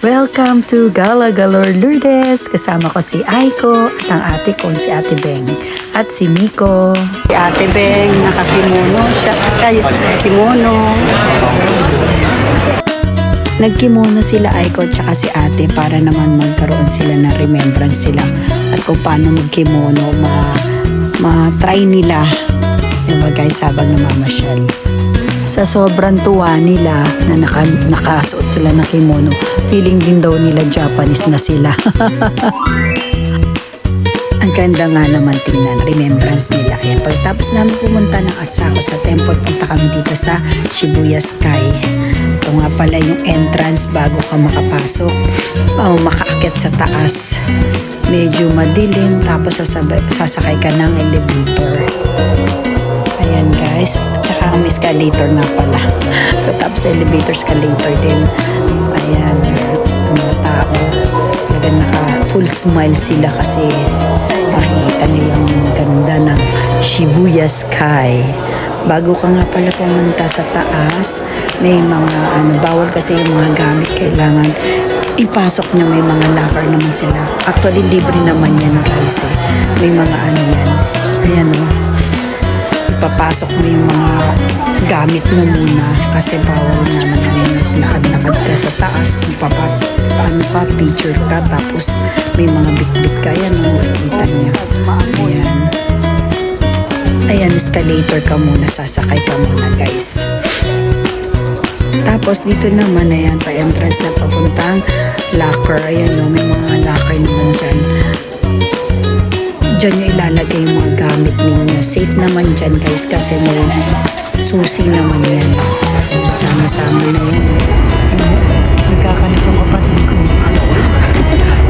Welcome to Gala Galore Lourdes. Kasama ko si Aiko at ang ate ko si Ate Beng at si Miko. Si Ate Beng, nakakimono siya. Ay, kimono. Nagkimono sila Aiko at saka si ate para naman magkaroon sila ng remembrance sila at kung paano magkimono ma-try nila. Diba guys, habang namamasyal. Sa sobrang tuwa nila na nakasuot sila ng kimono, feeling din daw nila Japanese na sila. Ang ganda nga naman tingnan, remembrance nila. Kaya pagtapos namin pumunta ng Asako sa temple, punta kami dito sa Shibuya Sky. Ito nga pala yung entrance bago ka makapasok. Makaakyat sa taas. Medyo madilim, tapos sasakay ka ng elevator. Ayan guys, at saka may escalator nga pala. Tapos elevator, escalator din. Ayan, ang mga tao. Naka full smile sila kasi makikita nila ang ganda ng Shibuya Sky. Bago ka nga pala pumunta sa taas, may mga bawal kasi yung mga gamit kailangan ipasok na, may mga locker naman sila. Actually, libre naman yan guys eh. May mga yan. Ayan o. Ipapasok mo yung mga gamit mo muna kasi bawal nga naman lakad-lakad ka sa taas. Picture ka, tapos may mga bit-bit ka. Ayan o, makikita niya. Ayan. Ayan, escalator ka muna, sasakay ka muna guys. Tapos dito naman, ayan, pa-entrance na papuntang locker. Ayan o, may mga locker naman dyan. Diyan nyo ilalagay yung mga gamit ninyo. Safe naman dyan guys kasi may susi naman yan. Sama-sama na yan. Nagkakanitong kapatid ko.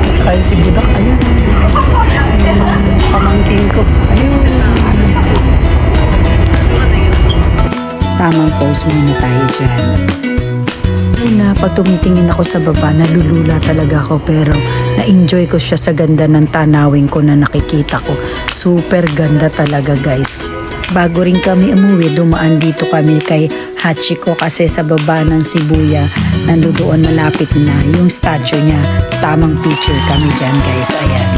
At saka si Budak, ayun. Ayun ang pamangkin ko. Ayun. Tamang pose muna tayo dyan. Na pag tumitingin ako sa baba, nalulula talaga ako pero na-enjoy ko siya sa ganda ng tanawin ko na nakikita ko. Super ganda talaga guys. Bago rin kami umuwi, dumaan dito kami kay Hachiko kasi sa baba ng Shibuya, nandoon malapit na yung statue niya. Tamang picture kami dyan guys. Ayan.